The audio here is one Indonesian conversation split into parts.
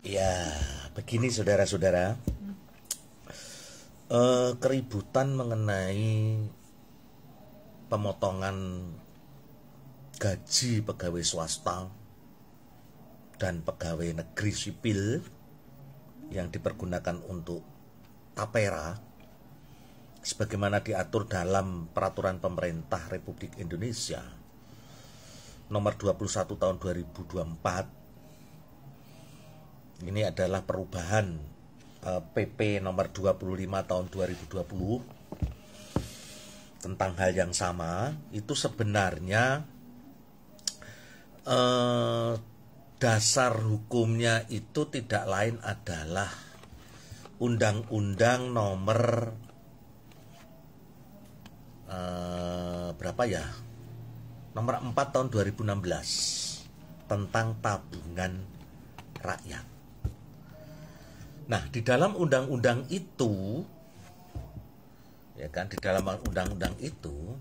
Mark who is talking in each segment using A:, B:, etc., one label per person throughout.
A: Ya, begini saudara-saudara, keributan mengenai pemotongan gaji pegawai swasta dan pegawai negeri sipil yang dipergunakan untuk tapera sebagaimana diatur dalam Peraturan Pemerintah Republik Indonesia nomor 21 tahun 2024. Ini adalah perubahan PP nomor 25 tahun 2020 tentang hal yang sama. Itu sebenarnya dasar hukumnya itu tidak lain adalah Undang-Undang nomor berapa ya? Nomor 4 tahun 2016 tentang tabungan rakyat. Nah, di dalam undang-undang itu, ya kan, di dalam undang-undang itu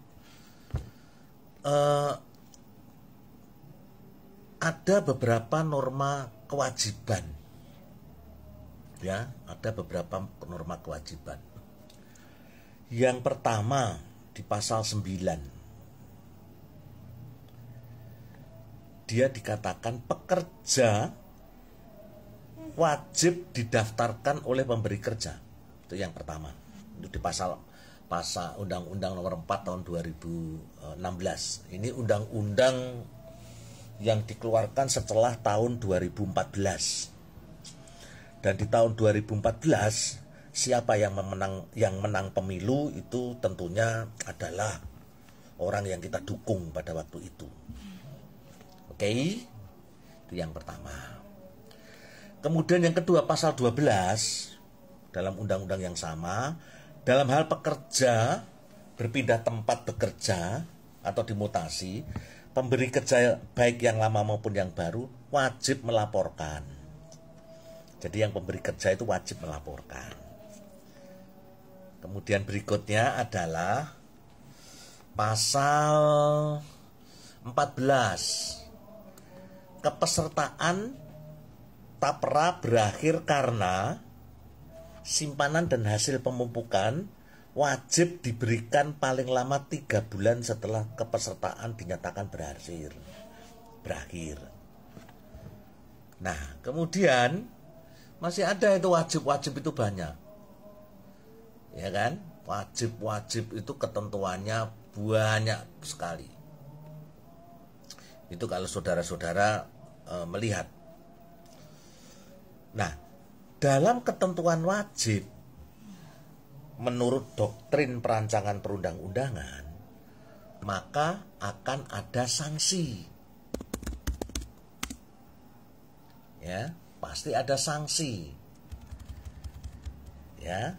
A: ada beberapa norma kewajiban. Ya, ada beberapa norma kewajiban. Yang pertama di pasal 9. Dia dikatakan pekerja wajib didaftarkan oleh pemberi kerja. Itu yang pertama. Itu di pasal Undang-Undang nomor 4 tahun 2016. Ini undang-undang yang dikeluarkan setelah tahun 2014. Dan di tahun 2014 siapa yang menang pemilu itu tentunya adalah orang yang kita dukung pada waktu itu. Oke, itu yang pertama. Kemudian yang kedua, pasal 12 dalam undang-undang yang sama, dalam hal pekerja berpindah tempat bekerja atau dimutasi, pemberi kerja baik yang lama maupun yang baru wajib melaporkan. Jadi yang pemberi kerja itu wajib melaporkan. Kemudian berikutnya adalah pasal 14. Kepesertaan tapera berakhir karena simpanan dan hasil pemupukan wajib diberikan paling lama 3 bulan setelah kepesertaan dinyatakan berakhir. Nah, kemudian masih ada itu wajib-wajib itu banyak. Ya kan? Wajib-wajib itu ketentuannya banyak sekali. Itu kalau saudara-saudara melihat. Nah, dalam ketentuan wajib menurut doktrin perancangan perundang-undangan, maka akan ada sanksi. Ya, pasti ada sanksi. Ya.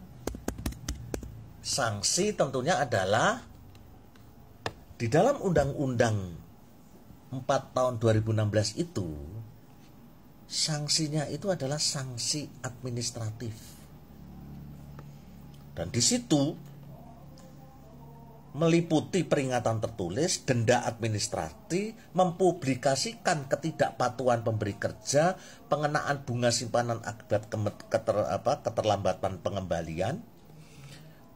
A: Sanksi tentunya adalah di dalam Undang-Undang 4 tahun 2016 itu, sanksinya itu adalah sanksi administratif. Dan di situ meliputi peringatan tertulis, denda administratif, mempublikasikan ketidakpatuhan pemberi kerja, pengenaan bunga simpanan akibat keterlambatan pengembalian,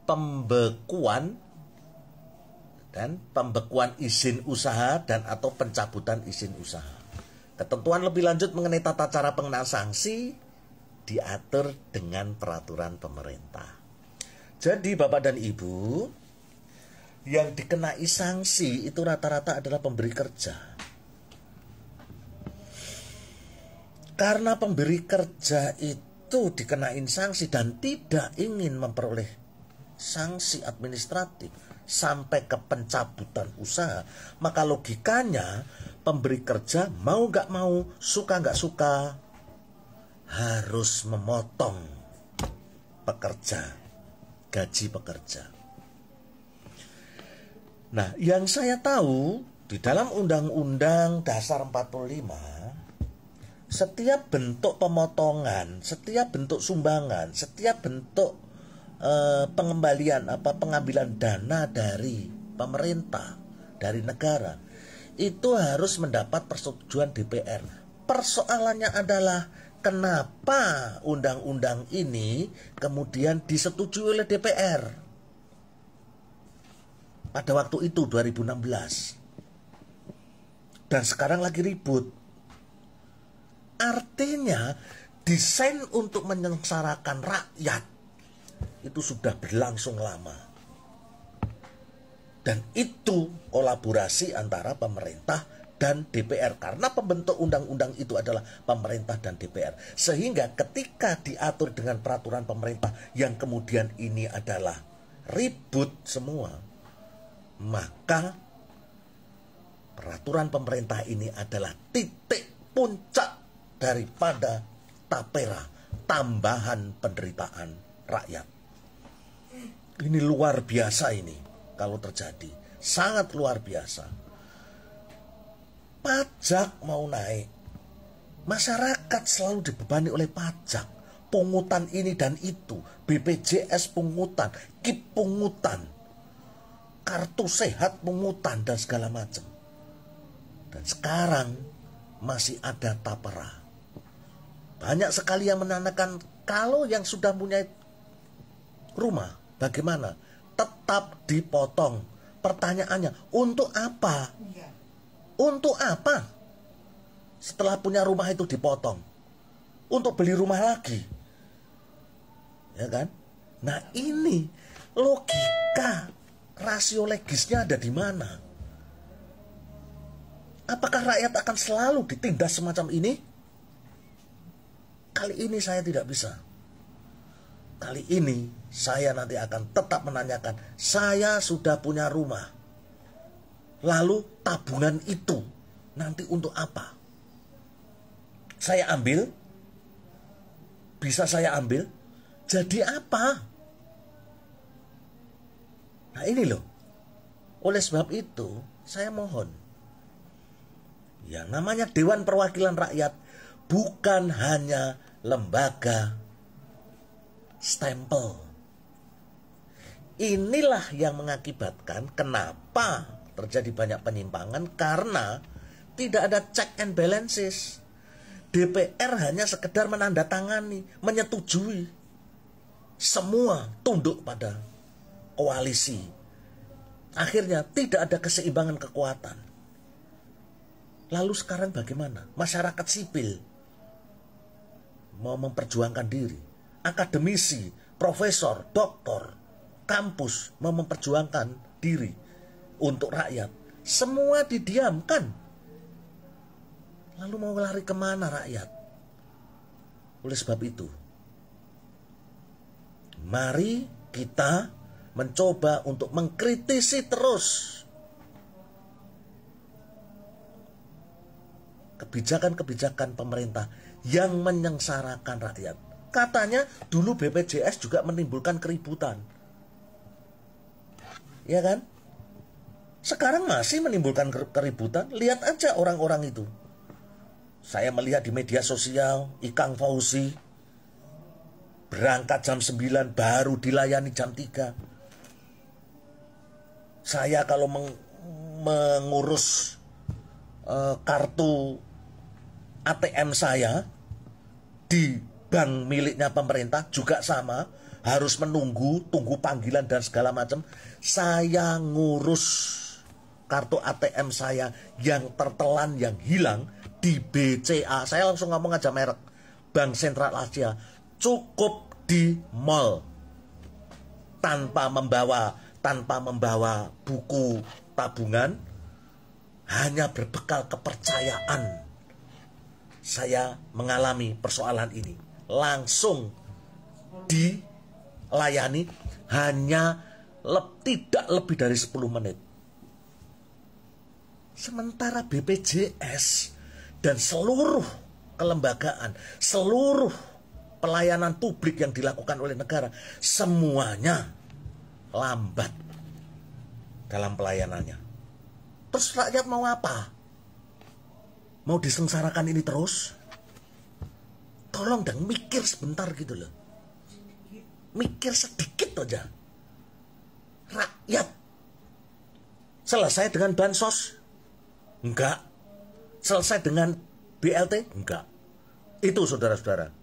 A: pembekuan izin usaha dan atau pencabutan izin usaha. Ketentuan lebih lanjut mengenai tata cara pengenaan sanksi diatur dengan peraturan pemerintah. Jadi Bapak dan Ibu, yang dikenai sanksi itu rata-rata adalah pemberi kerja. Karena pemberi kerja itu dikenain sanksi dan tidak ingin memperoleh sanksi administratif sampai ke pencabutan usaha, maka logikanya pemberi kerja mau gak mau, suka gak suka, harus memotong pekerja, gaji pekerja. Nah, yang saya tahu di dalam Undang-Undang Dasar 45, setiap bentuk pemotongan, setiap bentuk sumbangan, setiap bentuk pengambilan dana dari pemerintah, dari negara, itu harus mendapat persetujuan DPR. Persoalannya adalah kenapa undang-undang ini kemudian disetujui oleh DPR pada waktu itu 2016 dan sekarang lagi ribut. Artinya desain untuk menyengsarakan rakyat itu sudah berlangsung lama. Dan itu kolaborasi antara pemerintah dan DPR. Karena pembentuk undang-undang itu adalah pemerintah dan DPR. Sehingga ketika diatur dengan peraturan pemerintah yang kemudian ini adalah ribut semua, maka peraturan pemerintah ini adalah titik puncak daripada tapera, tambahan penderitaan rakyat. Ini luar biasa ini. Kalau terjadi, sangat luar biasa. Pajak mau naik, masyarakat selalu dibebani oleh pajak, pungutan ini dan itu, BPJS pungutan, KIP pungutan, kartu sehat pungutan dan segala macam. Dan sekarang masih ada tapera. Banyak sekali yang menanyakan, kalau yang sudah punya rumah, bagaimana? Tetap dipotong. Pertanyaannya, untuk apa? Untuk apa? Setelah punya rumah itu dipotong. Untuk beli rumah lagi. Ya kan? Nah ini logika, rasio logisnya ada di mana? Apakah rakyat akan selalu ditindas semacam ini? Kali ini saya tidak bisa. Kali ini saya nanti akan tetap menanyakan, saya sudah punya rumah. Lalu tabungan itu nanti untuk apa? Saya ambil? Bisa saya ambil? Jadi apa? Nah ini loh. Oleh sebab itu, saya mohon. Yang namanya Dewan Perwakilan Rakyat bukan hanya lembaga stempel. Inilah yang mengakibatkan kenapa terjadi banyak penyimpangan, karena tidak ada check and balances. DPR hanya sekedar menandatangani, menyetujui. Semua tunduk pada koalisi. Akhirnya tidak ada keseimbangan kekuatan. Lalu sekarang bagaimana? Masyarakat sipil mau memperjuangkan diri. Akademisi, profesor, doktor, kampus mau memperjuangkan diri untuk rakyat. Semua didiamkan. Lalu mau lari kemana rakyat? Oleh sebab itu, mari kita mencoba untuk mengkritisi terus kebijakan-kebijakan pemerintah yang menyengsarakan rakyat. Katanya dulu BPJS juga menimbulkan keributan. Ya kan? Sekarang masih menimbulkan keributan. Lihat aja orang-orang itu. Saya melihat di media sosial, Ikang Fauzi berangkat jam 9 baru dilayani jam 3. Saya kalau mengurus kartu ATM saya di bank miliknya pemerintah juga sama, harus tunggu panggilan dan segala macam. Saya ngurus kartu ATM saya yang tertelan, yang hilang di BCA. Saya langsung ngomong aja merek, Bank Sentral Asia. Cukup di mall, tanpa membawa buku tabungan, hanya berbekal kepercayaan. Saya mengalami persoalan ini, langsung dilayani hanya tidak lebih dari 10 menit. Sementara BPJS dan seluruh kelembagaan, seluruh pelayanan publik yang dilakukan oleh negara, semuanya lambat dalam pelayanannya. Terus rakyat mau apa? Mau disengsarakan ini terus? Tolong dong mikir sebentar gitu loh. Mikir sedikit aja. Rakyat selesai dengan bansos? Enggak. Selesai dengan BLT? Enggak. Itu saudara-saudara.